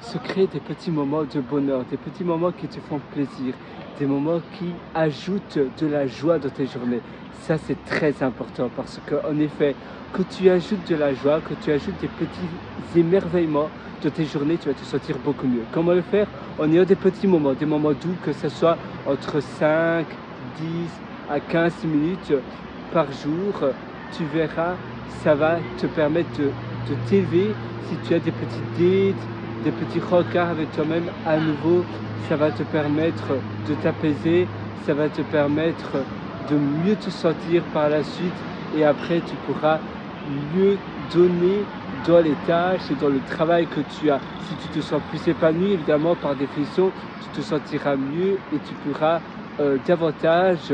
se créer des petits moments de bonheur, des petits moments qui te font plaisir, des moments qui ajoutent de la joie dans tes journées. Ça, c'est très important parce qu'en effet, que tu ajoutes de la joie, que tu ajoutes des petits émerveillements dans tes journées, tu vas te sentir beaucoup mieux. Comment le faire? En ayant des petits moments, des moments doux, que ce soit entre 5, 10 à 15 minutes par jour. Tu verras, ça va te permettre de t'élever. Si tu as des petites dates, des petits regards avec toi-même, à nouveau, ça va te permettre de t'apaiser, ça va te permettre de mieux te sentir par la suite et après tu pourras mieux donner dans les tâches et dans le travail que tu as. Si tu te sens plus épanoui, évidemment, par définition, tu te sentiras mieux et tu pourras davantage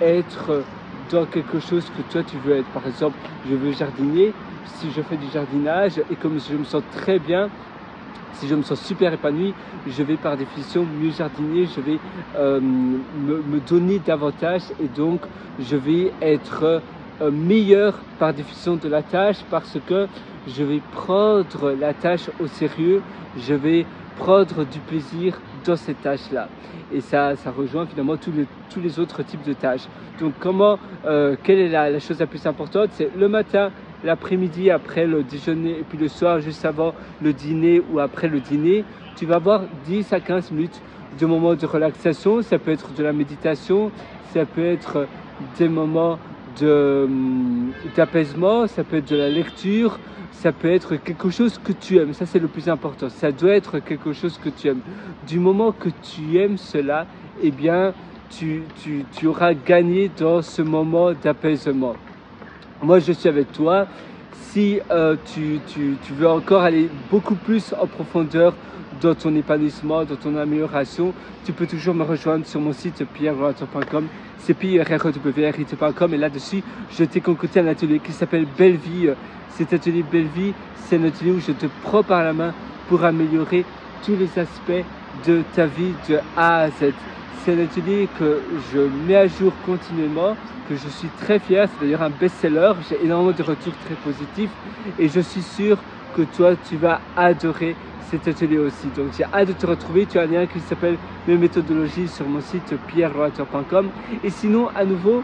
être dans quelque chose que toi tu veux être. Par exemple, je veux jardiner. Si je fais du jardinage et comme je me sens très bien, si je me sens super épanoui, je vais par définition mieux jardiner, je vais me donner davantage et donc je vais être meilleur par définition de la tâche parce que je vais prendre la tâche au sérieux, je vais prendre du plaisir dans cette tâche-là. Et ça rejoint finalement tous les autres types de tâches. Donc quelle est la chose la plus importante? C'est le matin, l'après-midi, après le déjeuner et puis le soir, juste avant le dîner ou après le dîner, tu vas avoir 10 à 15 minutes de moments de relaxation. Ça peut être de la méditation, ça peut être des moments d'apaisement, ça peut être de la lecture, ça peut être quelque chose que tu aimes. Ça, c'est le plus important. Ça doit être quelque chose que tu aimes. Du moment que tu aimes cela, eh bien, tu auras gagné dans ce moment d'apaisement. Moi, je suis avec toi. Si tu veux encore aller beaucoup plus en profondeur dans ton épanouissement, dans ton amélioration, tu peux toujours me rejoindre sur mon site pierrelator.com, c'est pierrelator.com et là-dessus, je t'ai concocté un atelier qui s'appelle Belle Vie. Cet atelier Belle Vie, c'est un atelier où je te prends par la main pour améliorer tous les aspects de ta vie de A à Z. C'est un atelier que je mets à jour continuellement, que je suis très fier. C'est d'ailleurs un best-seller. J'ai énormément de retours très positifs et je suis sûr que toi, tu vas adorer cet atelier aussi. Donc, j'ai hâte de te retrouver. Tu as un lien qui s'appelle mes méthodologies sur mon site pierrelator.com. Et sinon, à nouveau,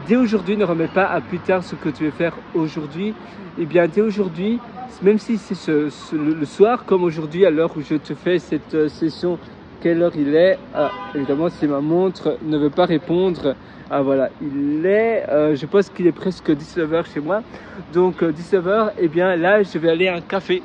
dès aujourd'hui, ne remets pas à plus tard ce que tu veux faire aujourd'hui. Et bien, dès aujourd'hui, même si c'est le soir, comme aujourd'hui, à l'heure où je te fais cette session, quelle heure il est? Évidemment, si ma montre ne veut pas répondre. Ah voilà, je pense qu'il est presque 19h chez moi. Donc 19h, et bien là, je vais aller à un café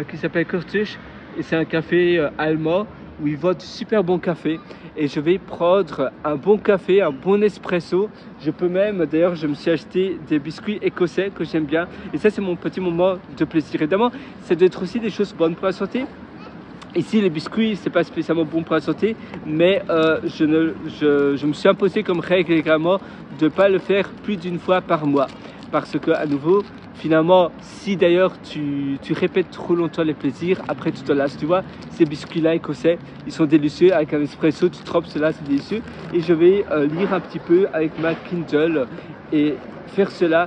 qui s'appelle Curtisch. Et c'est un café allemand où ils vendent du super bon café. Et je vais prendre un bon café, un bon espresso. Je peux même, d'ailleurs, je me suis acheté des biscuits écossais que j'aime bien. Et ça, c'est mon petit moment de plaisir. Évidemment, ça doit être aussi des choses bonnes pour la santé. Ici, les biscuits, c'est pas spécialement bon pour la santé, mais je me suis imposé comme règle également de ne pas le faire plus d'une fois par mois. Parce que, à nouveau, finalement, si d'ailleurs tu répètes trop longtemps les plaisirs, après tu te lasses. Tu vois, ces biscuits-là écossais, ils sont délicieux. Avec un espresso, tu trempes cela, c'est délicieux. Et je vais lire un petit peu avec ma Kindle. Et faire cela,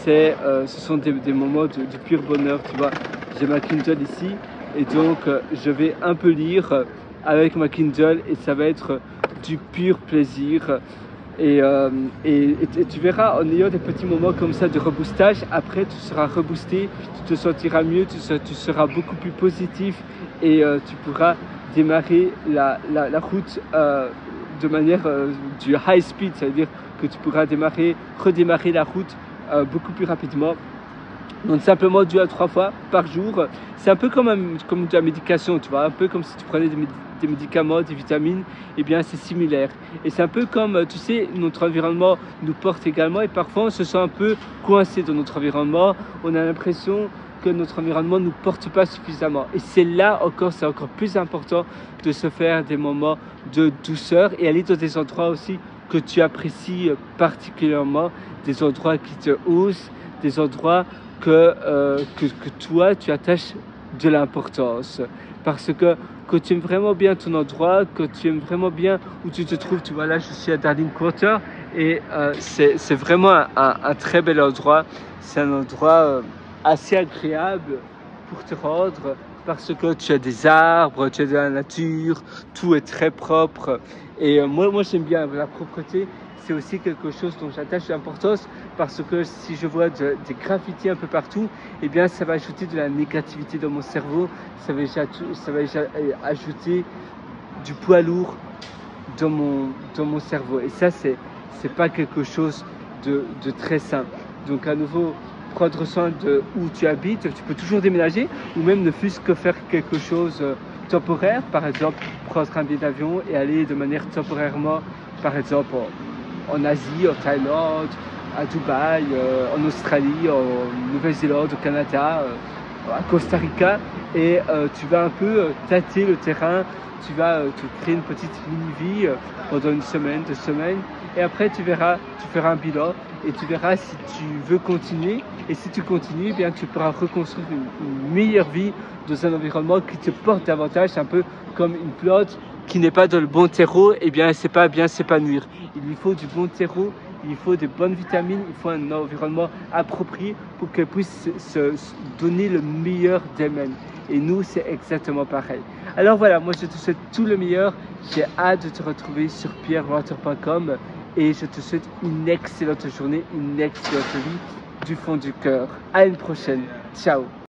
ce sont des moments de pur bonheur. Tu vois, j'ai ma Kindle ici. Et donc, je vais un peu lire avec ma Kindle et ça va être du pur plaisir. Et tu verras, en ayant des petits moments comme ça de reboostage, après tu seras reboosté, tu te sentiras mieux, tu seras beaucoup plus positif et tu pourras démarrer la route de manière du high speed, ça veut dire que tu pourras redémarrer la route beaucoup plus rapidement. Donc simplement 2 à 3 fois par jour. C'est un peu comme de la médication, tu vois, un peu comme si tu prenais des médicaments, des vitamines, et bien c'est similaire. Et c'est un peu comme, tu sais, notre environnement nous porte également et parfois on se sent un peu coincé dans notre environnement. On a l'impression que notre environnement ne nous porte pas suffisamment. Et c'est encore plus important de se faire des moments de douceur et aller dans des endroits aussi que tu apprécies particulièrement, des endroits qui te haussent, des endroits que toi tu attaches de l'importance parce que tu aimes vraiment bien ton endroit, que tu aimes vraiment bien où tu te trouves. Tu vois, là je suis à Darling Quarter et c'est vraiment un très bel endroit. C'est un endroit assez agréable pour te rendre parce que tu as des arbres, tu as de la nature, tout est très propre. Et moi j'aime bien la propreté. C'est aussi quelque chose dont j'attache de l'importance parce que si je vois des graffitis un peu partout, eh bien ça va ajouter de la négativité dans mon cerveau, ça va ajouter du poids lourd dans mon cerveau. Et ça, c'est pas quelque chose de très sain. Donc à nouveau, prendre soin de où tu habites, tu peux toujours déménager ou même ne fût-ce que faire quelque chose temporaire, par exemple prendre un billet d'avion et aller de manière temporairement, par exemple en Asie, en Thaïlande, à Dubaï, en Australie, en Nouvelle-Zélande, au Canada, à Costa Rica, et tu vas un peu tâter le terrain, tu vas te créer une petite mini-vie pendant une semaine, 2 semaines, et après tu feras un bilan et tu verras si tu veux continuer, et si tu continues, eh bien tu pourras reconstruire une meilleure vie dans un environnement qui te porte davantage, un peu comme une plante qui n'est pas dans le bon terreau, eh bien c'est pas bien s'épanouir. Il lui faut du bon terreau, il faut des bonnes vitamines, il faut un environnement approprié pour qu'elle puisse se donner le meilleur d'elle-même. Et nous, c'est exactement pareil. Alors voilà, moi je te souhaite tout le meilleur. J'ai hâte de te retrouver sur pierrewater.com et je te souhaite une excellente journée, une excellente vie du fond du cœur. À une prochaine. Ciao.